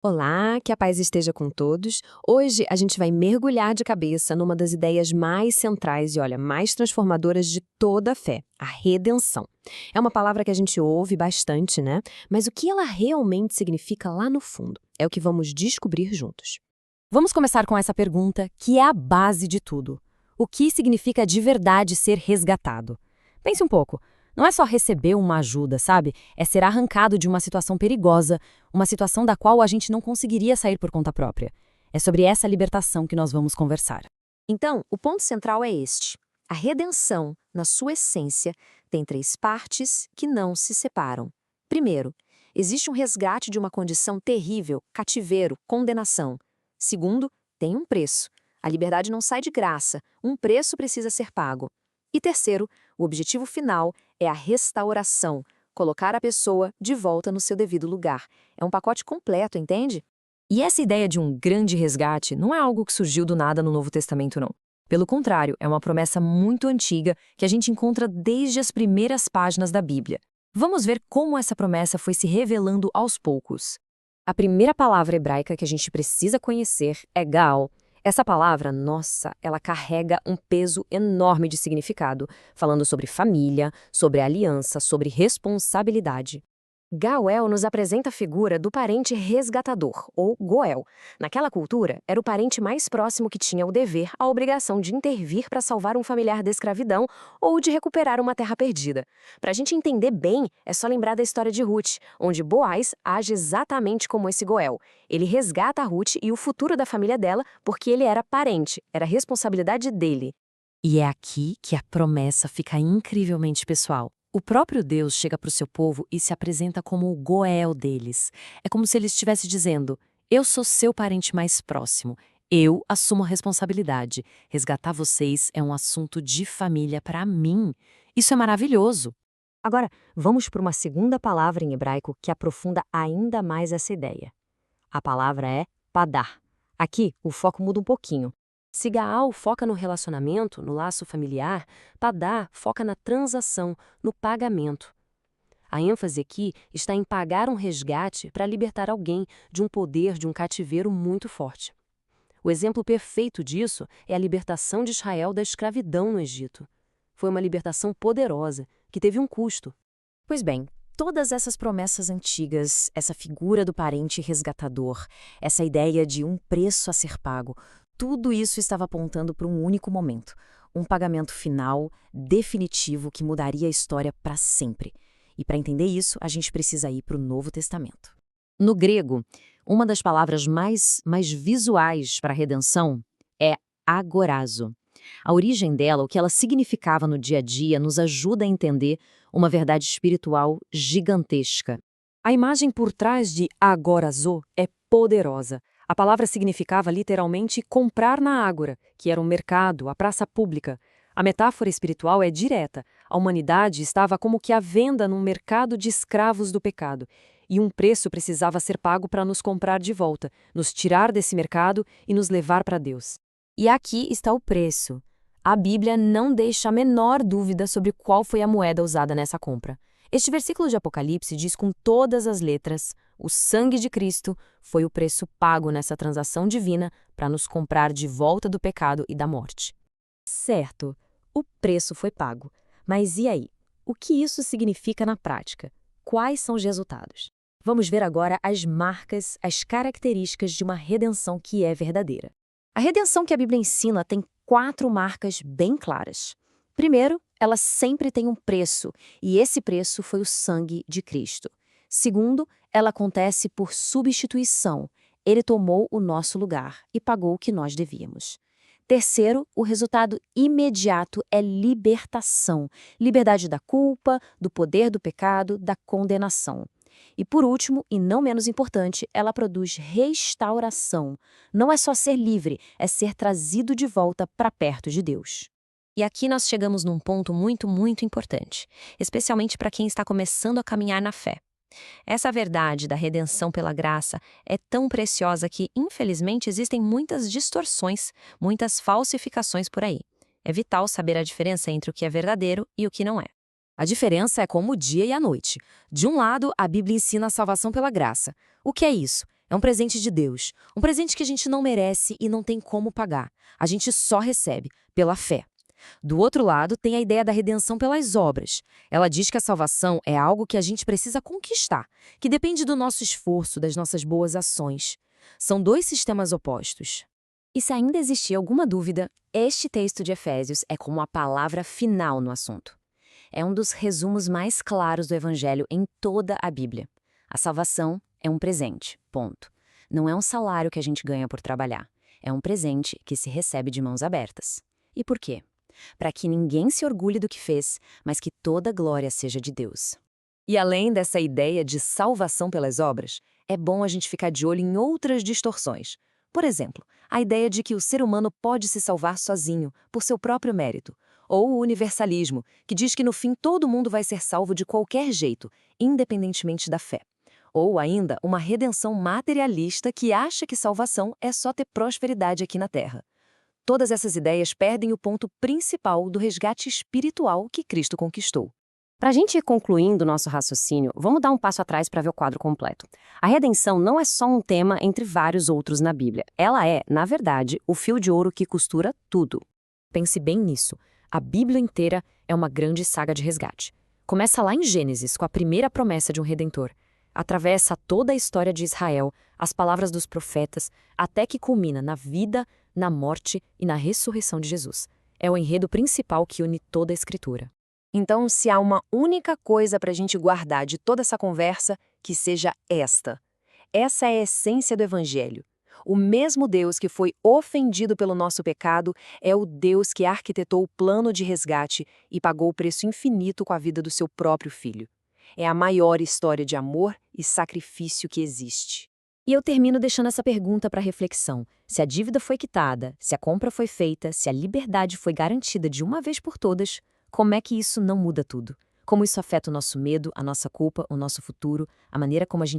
Olá, que a paz esteja com todos. Hoje a gente vai mergulhar de cabeça numa das ideias mais centrais e, olha, mais transformadoras de toda a fé, a redenção. É uma palavra que a gente ouve bastante, né? Mas o que ela realmente significa lá no fundo? É o que vamos descobrir juntos. Vamos começar com essa pergunta, que é a base de tudo. O que significa de verdade ser resgatado? Pense um pouco. Não é só receber uma ajuda, sabe? É ser arrancado de uma situação perigosa, uma situação da qual a gente não conseguiria sair por conta própria. É sobre essa libertação que nós vamos conversar. Então, o ponto central é este. A redenção, na sua essência, tem três partes que não se separam. Primeiro, existe um resgate de uma condição terrível, cativeiro, condenação. Segundo, tem um preço. A liberdade não sai de graça, um preço precisa ser pago. E terceiro, o objetivo final é a restauração, colocar a pessoa de volta no seu devido lugar. É um pacote completo, entende? E essa ideia de um grande resgate não é algo que surgiu do nada no Novo Testamento, não. Pelo contrário, é uma promessa muito antiga que a gente encontra desde as primeiras páginas da Bíblia. Vamos ver como essa promessa foi se revelando aos poucos. A primeira palavra hebraica que a gente precisa conhecer é Gaal. Essa palavra, nossa, ela carrega um peso enorme de significado, falando sobre família, sobre aliança, sobre responsabilidade. Gael nos apresenta a figura do parente resgatador, ou Goel. Naquela cultura, era o parente mais próximo que tinha o dever, a obrigação de intervir para salvar um familiar da escravidão ou de recuperar uma terra perdida. Para a gente entender bem, é só lembrar da história de Ruth, onde Boaz age exatamente como esse Goel. Ele resgata a Ruth e o futuro da família dela porque ele era parente, era responsabilidade dele. E é aqui que a promessa fica incrivelmente pessoal. O próprio Deus chega para o seu povo e se apresenta como o Goel deles. É como se ele estivesse dizendo: eu sou seu parente mais próximo. Eu assumo a responsabilidade. Resgatar vocês é um assunto de família para mim. Isso é maravilhoso. Agora, vamos para uma segunda palavra em hebraico que aprofunda ainda mais essa ideia. A palavra é padar. Aqui, o foco muda um pouquinho. Se Gaal foca no relacionamento, no laço familiar, Padar foca na transação, no pagamento. A ênfase aqui está em pagar um resgate para libertar alguém de um poder de um cativeiro muito forte. O exemplo perfeito disso é a libertação de Israel da escravidão no Egito. Foi uma libertação poderosa, que teve um custo. Pois bem, todas essas promessas antigas, essa figura do parente resgatador, essa ideia de um preço a ser pago, tudo isso estava apontando para um único momento, um pagamento final, definitivo, que mudaria a história para sempre. E para entender isso, a gente precisa ir para o Novo Testamento. No grego, uma das palavras mais visuais para a redenção é agorazo. A origem dela, o que ela significava no dia a dia, nos ajuda a entender uma verdade espiritual gigantesca. A imagem por trás de agorazo é poderosa. A palavra significava literalmente comprar na ágora, que era um mercado, a praça pública. A metáfora espiritual é direta. A humanidade estava como que à venda num mercado de escravos do pecado. E um preço precisava ser pago para nos comprar de volta, nos tirar desse mercado e nos levar para Deus. E aqui está o preço. A Bíblia não deixa a menor dúvida sobre qual foi a moeda usada nessa compra. Este versículo de Apocalipse diz com todas as letras: o sangue de Cristo foi o preço pago nessa transação divina para nos comprar de volta do pecado e da morte. Certo, o preço foi pago. Mas e aí? O que isso significa na prática? Quais são os resultados? Vamos ver agora as marcas, as características de uma redenção que é verdadeira. A redenção que a Bíblia ensina tem 4 marcas bem claras. Primeiro, ela sempre tem um preço, e esse preço foi o sangue de Cristo. Segundo, ela acontece por substituição. Ele tomou o nosso lugar e pagou o que nós devíamos. Terceiro, o resultado imediato é libertação. Liberdade da culpa, do poder do pecado, da condenação. E por último, e não menos importante, ela produz restauração. Não é só ser livre, é ser trazido de volta para perto de Deus. E aqui nós chegamos num ponto muito importante, especialmente para quem está começando a caminhar na fé. Essa verdade da redenção pela graça é tão preciosa que, infelizmente, existem muitas distorções, muitas falsificações por aí. É vital saber a diferença entre o que é verdadeiro e o que não é. A diferença é como o dia e a noite. De um lado, a Bíblia ensina a salvação pela graça. O que é isso? É um presente de Deus, um presente que a gente não merece e não tem como pagar. A gente só recebe, pela fé. Do outro lado, tem a ideia da redenção pelas obras. Ela diz que a salvação é algo que a gente precisa conquistar, que depende do nosso esforço, das nossas boas ações. São dois sistemas opostos. E se ainda existir alguma dúvida, este texto de Efésios é como a palavra final no assunto. É um dos resumos mais claros do Evangelho em toda a Bíblia. A salvação é um presente, ponto. Não é um salário que a gente ganha por trabalhar. É um presente que se recebe de mãos abertas. E por quê? Para que ninguém se orgulhe do que fez, mas que toda glória seja de Deus. E além dessa ideia de salvação pelas obras, é bom a gente ficar de olho em outras distorções. Por exemplo, a ideia de que o ser humano pode se salvar sozinho, por seu próprio mérito. Ou o universalismo, que diz que no fim todo mundo vai ser salvo de qualquer jeito, independentemente da fé. Ou ainda uma redenção materialista que acha que salvação é só ter prosperidade aqui na Terra. Todas essas ideias perdem o ponto principal do resgate espiritual que Cristo conquistou. Para a gente ir concluindo nosso raciocínio, vamos dar um passo atrás para ver o quadro completo. A redenção não é só um tema entre vários outros na Bíblia. Ela é, na verdade, o fio de ouro que costura tudo. Pense bem nisso. A Bíblia inteira é uma grande saga de resgate. Começa lá em Gênesis, com a primeira promessa de um Redentor. Atravessa toda a história de Israel, as palavras dos profetas, até que culmina na vida, na morte e na ressurreição de Jesus. É o enredo principal que une toda a Escritura. Então, se há uma única coisa para a gente guardar de toda essa conversa, que seja esta. Essa é a essência do Evangelho. O mesmo Deus que foi ofendido pelo nosso pecado é o Deus que arquitetou o plano de resgate e pagou o preço infinito com a vida do seu próprio Filho. É a maior história de amor e sacrifício que existe. E eu termino deixando essa pergunta para reflexão. Se a dívida foi quitada, se a compra foi feita, se a liberdade foi garantida de uma vez por todas, como é que isso não muda tudo? Como isso afeta o nosso medo, a nossa culpa, o nosso futuro, a maneira como a gente